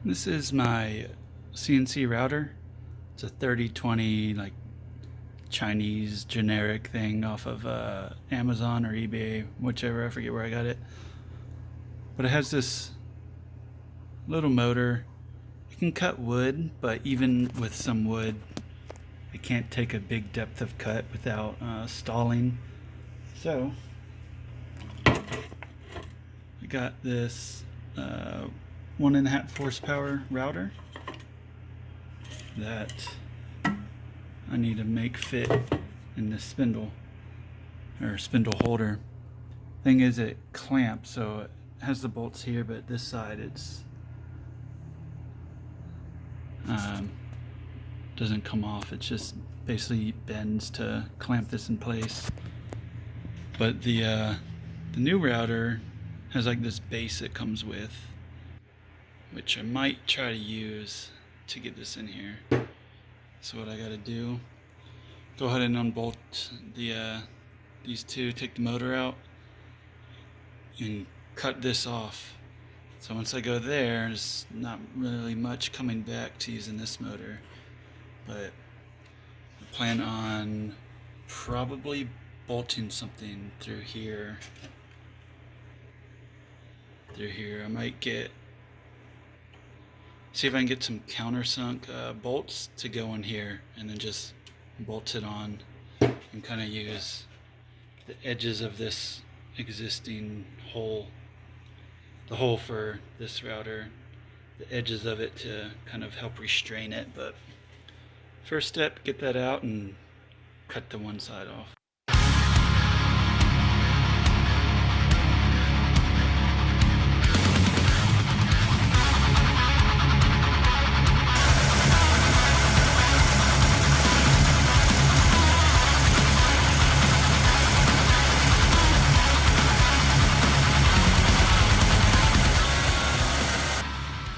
This is my CNC router. It's a 3020 like Chinese generic thing off of Amazon or eBay, whichever, I forget where I got it. But it has this little motor. It can cut wood, but even with some wood, it can't take a big depth of cut without stalling. So I got this 1.5 horsepower router that I need to make fit in this spindle or spindle holder. Thing is, it clamps, so it has the bolts here, but this side it's doesn't come off. It just basically bends to clamp this in place. But the new router has like this base it comes with, which I might try to use to get this in here. So what I gotta do, go ahead and unbolt these two, take the motor out, and cut this off. So once I go there, there's not really much coming back to using this motor. But I plan on probably bolting something through here. I might see if I can get some countersunk bolts to go in here and then just bolt it on and kind of use the edges of this existing hole, the hole for this router, the edges of it to kind of help restrain it. But first step, get that out and cut the one side off.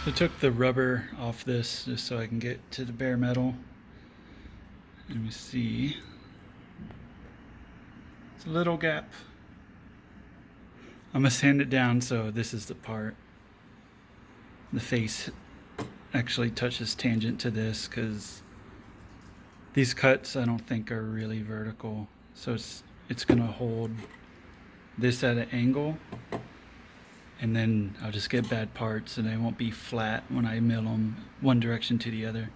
I took the rubber off this just so I can get to the bare metal. Let me see. It's a little gap. I'm gonna sand it down so this is the part. The face actually touches tangent to this because these cuts I don't think are really vertical. So it's gonna hold this at an angle. And then I'll just get bad parts and they won't be flat when I mill them one direction to the other.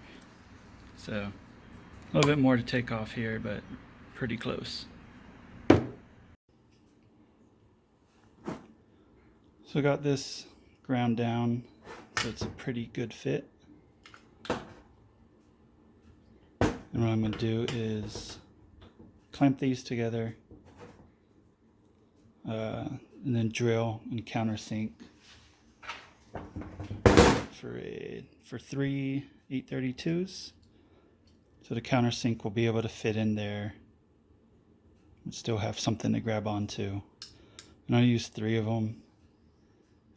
So a little bit more to take off here, but pretty close. So I got this ground down, so it's a pretty good fit. And what I'm going to do is clamp these together. And then drill and countersink for 3 832s. So the countersink will be able to fit in there and still have something to grab onto. And I use 3 of them.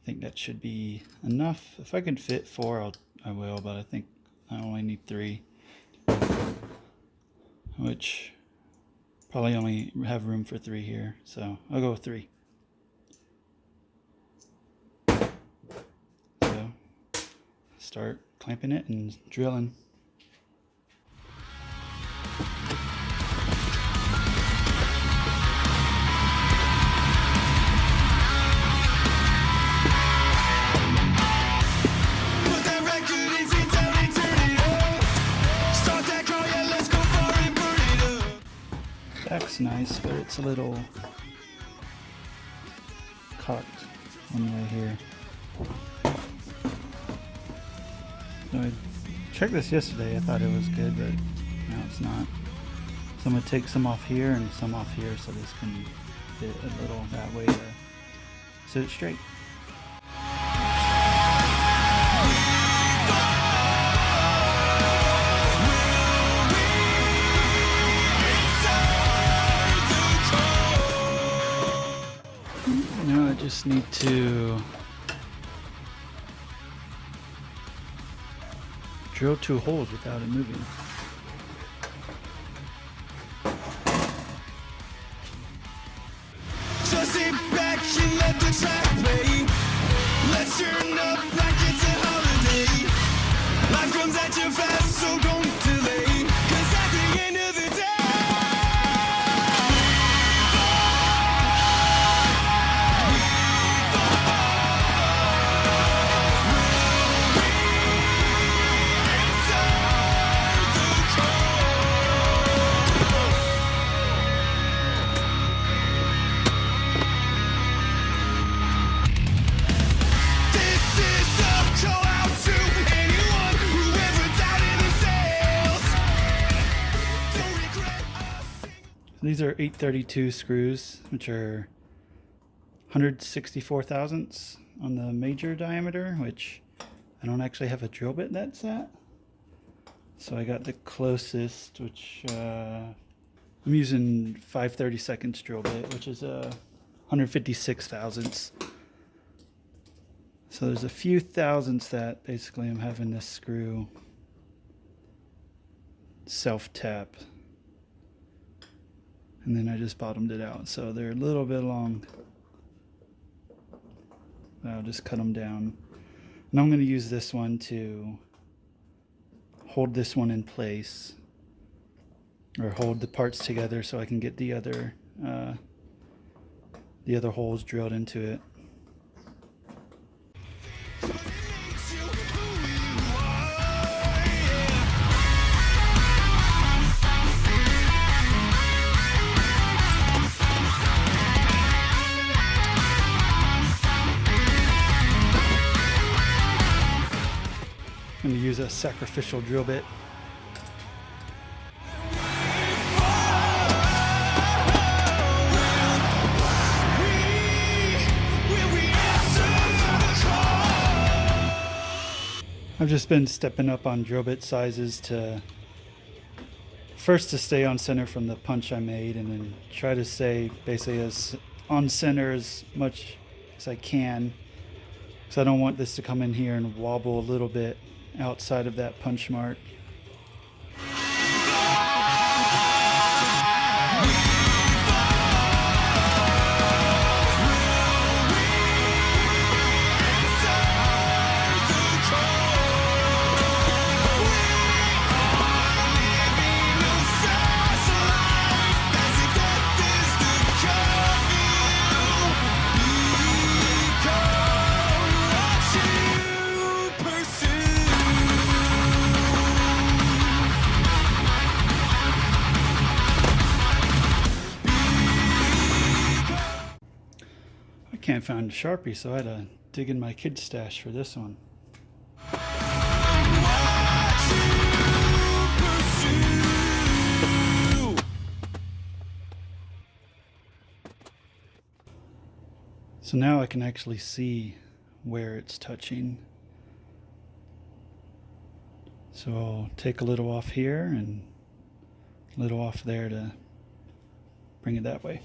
I think that should be enough. If I can fit 4, I will, but I think I only need 3, which probably only have room for 3 here, so I'll go with 3. So start clamping it and drilling. Back's nice, but it's a little cocked one way here. So I checked this yesterday. I thought it was good, but now it's not. So I'm going to take some off here and some off here so this can fit a little that way to sit it straight. Now I just need to drill 2 holes without it moving. Just sit back and let the track play. Let's turn up like it's a holiday. moving fast, so don't delay. 'Cause at the end of the day, These are 832 screws, which are 164 thousandths on the major diameter, which I don't actually have a drill bit that's at. So I got the closest, which I'm using 5/32 drill bit, which is 156 thousandths. So there's a few thousandths that basically I'm having this screw self-tap. And then I just bottomed it out. So they're a little bit long. I'll just cut them down. And I'm going to use this one to hold this one in place, or hold the parts together so I can get the other holes drilled into it. I'm going to use a sacrificial drill bit. I've just been stepping up on drill bit sizes to stay on center from the punch I made, and then try to stay basically as on center as much as I can, because I don't want this to come in here and wobble a little bit outside of that punch mark. Can't find a Sharpie, so I had to dig in my kid's stash for this one. So now I can actually see where it's touching. So I'll take a little off here and a little off there to bring it that way.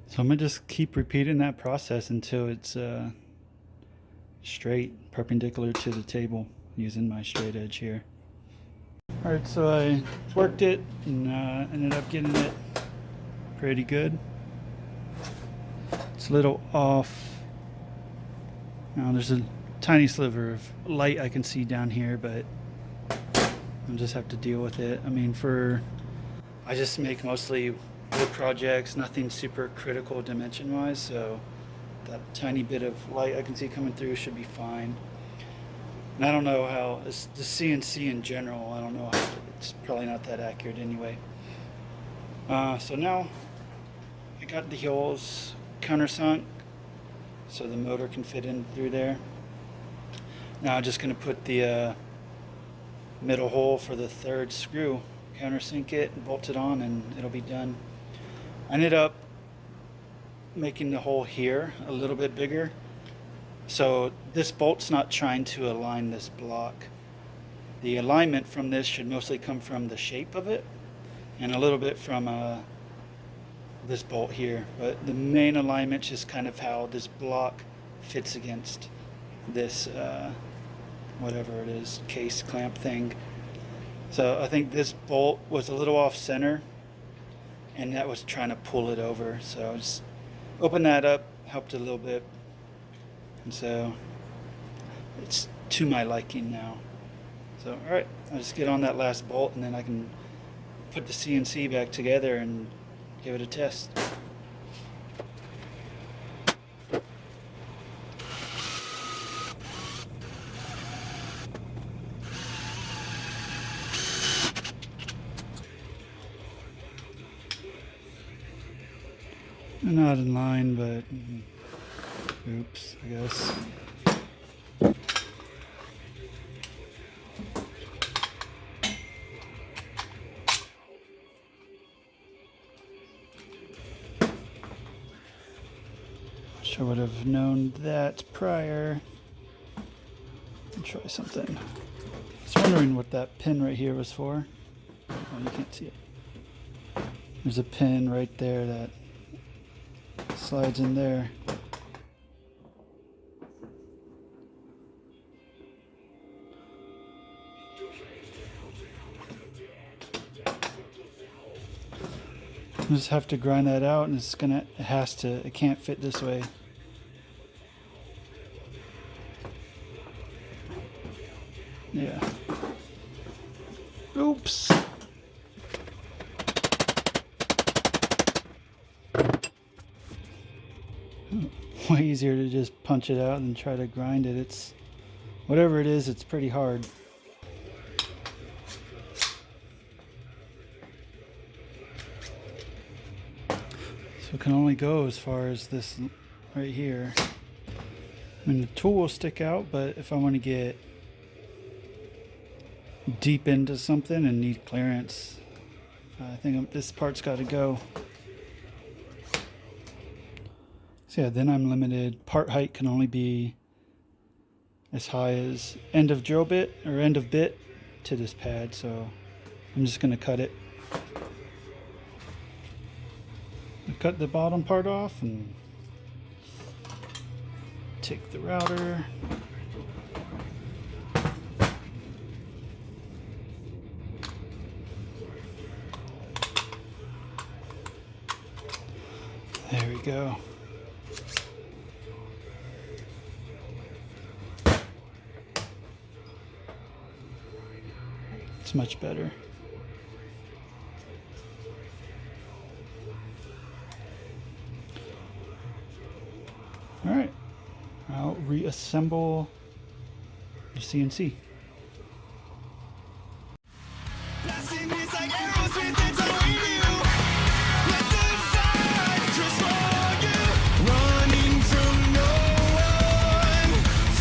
So I'm going to just keep repeating that process until it's straight, perpendicular to the table, using my straight edge here. Alright, so I worked it and ended up getting it pretty good. It's a little off. Now there's a tiny sliver of light I can see down here, but I'll just have to deal with it. I mean, I just make mostly wood projects, nothing super critical dimension wise, so that tiny bit of light I can see coming through should be fine. And I don't know how the CNC in general, I don't know how, it's probably not that accurate anyway. So now I got the holes countersunk so the motor can fit in through there. Now I'm just going to put the middle hole for the third screw, countersink it and bolt it on, and it'll be done. I ended up making the hole here a little bit bigger, so this bolt's not trying to align this block. The alignment from this should mostly come from the shape of it and a little bit from this bolt here, but the main alignment's just kind of how this block fits against this whatever it is, case clamp thing. So I think this bolt was a little off center, and that was trying to pull it over. So I just opened that up, helped a little bit, and so it's to my liking now. So all right, I'll just get on that last bolt, and then I can put the CNC back together and give it a test. Not in line, but oops, I guess. Wish I would have known that prior. I'll try something. I was wondering what that pin right here was for. Oh, you can't see it. There's a pin right there that slides in there. I just have to grind that out, and it can't fit this way. Yeah. Oops. Way easier to just punch it out than try to grind it. It's whatever it is, it's pretty hard. So it can only go as far as this right here. I mean, the tool will stick out, but if I want to get deep into something and need clearance, I think this part's got to go. So yeah, then I'm limited. Part height can only be as high as end of drill bit or end of bit to this pad, so I'm just going to cut it. I cut the bottom part off and take the router. There we go. It's much better. All right, I'll reassemble the CNC. Blasting beats like arrows with its own you. Let the sides transform you. Running from no one,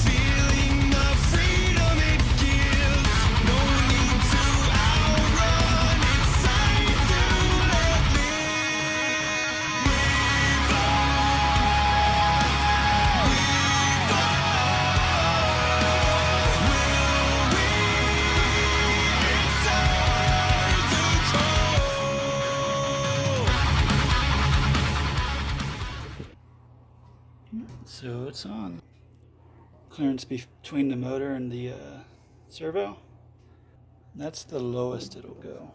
feeling the freedom it gives. No need to outrun, it's time to let live. So it's on. Clearance between the motor and the servo. That's the lowest it'll go.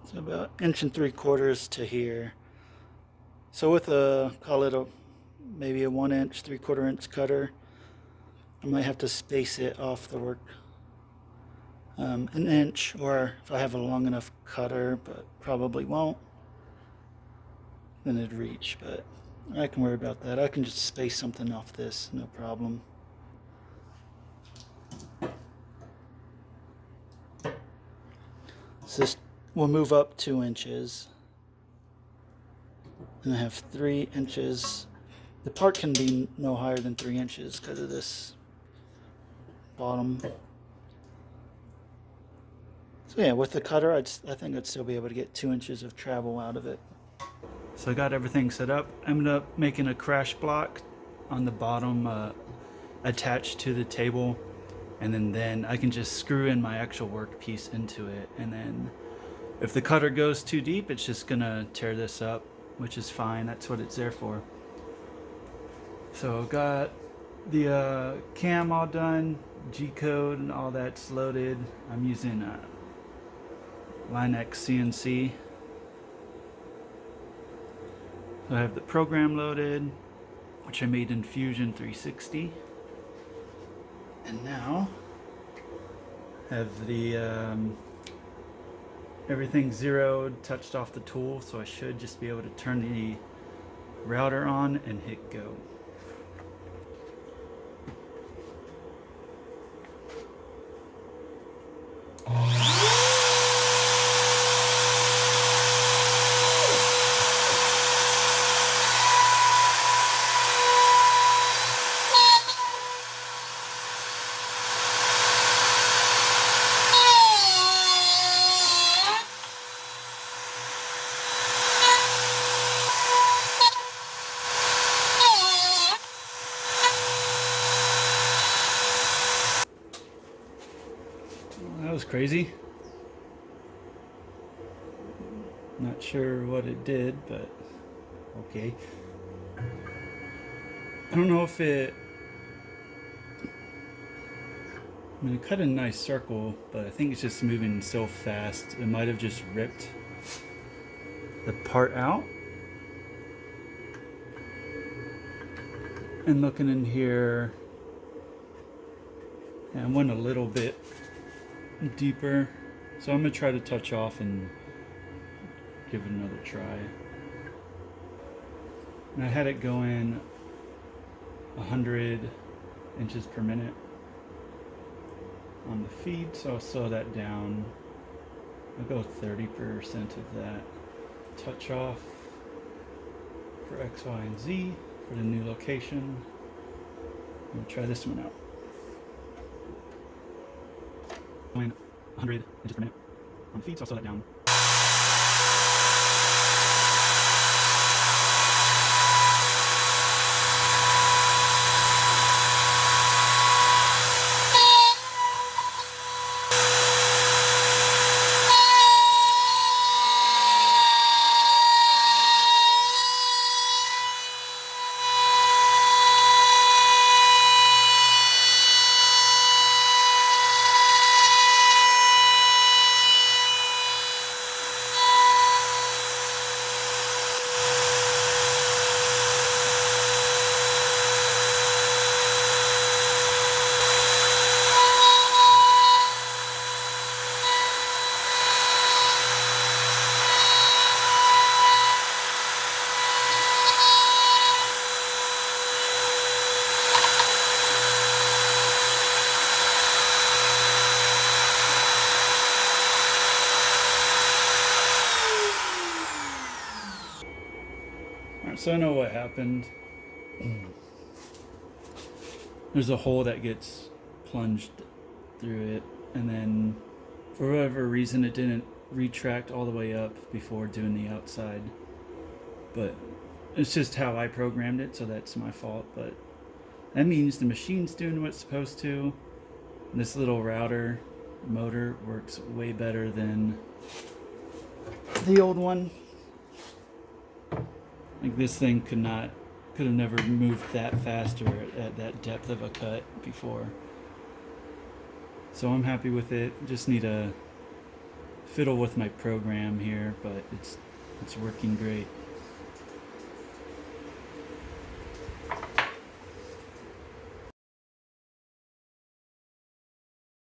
So about 1 3/4 to here. So with call it maybe a 1 inch, 3/4 inch cutter, I might have to space it off the work 1 inch, or if I have a long enough cutter, but probably won't, then it'd reach, but I can worry about that. I can just space something off this, no problem. So this will move up 2 inches, and I have 3 inches. The part can be no higher than 3 inches because of this bottom. So yeah, with the cutter, I think I'd still be able to get 2 inches of travel out of it. So I got everything set up. I ended up making a crash block on the bottom attached to the table, and then I can just screw in my actual workpiece into it, and then if the cutter goes too deep, it's just gonna tear this up. which is fine. That's what it's there for. So got the cam all done, G-code and all that's loaded. I'm using Line X CNC. So I have the program loaded, which I made in Fusion 360. And now have the everything zeroed, touched off the tool, so I should just be able to turn the router on and hit go. That was crazy. Not sure what it did, but okay. I don't know if it... I mean, it cut a nice circle, but I think it's just moving so fast. It might have just ripped the part out. And looking in here, yeah, I went a little bit deeper. So I'm gonna try to touch off and give it another try. And I had it going 100 inches per minute on the feed, so I'll slow that down. I'll go 30% of that. Touch off for X, Y, and Z for the new location. I'm gonna try this one out. Going 100 inches per minute on the feed, so I'll slow that down. Alright, so I know what happened. There's a hole that gets plunged through it, and then for whatever reason it didn't retract all the way up before doing the outside. But it's just how I programmed it, so that's my fault. But that means the machine's doing what it's supposed to. This little router motor works way better than the old one. Like, this thing could have never moved that fast or at that depth of a cut before. So I'm happy with it. Just need to fiddle with my program here, but it's working great.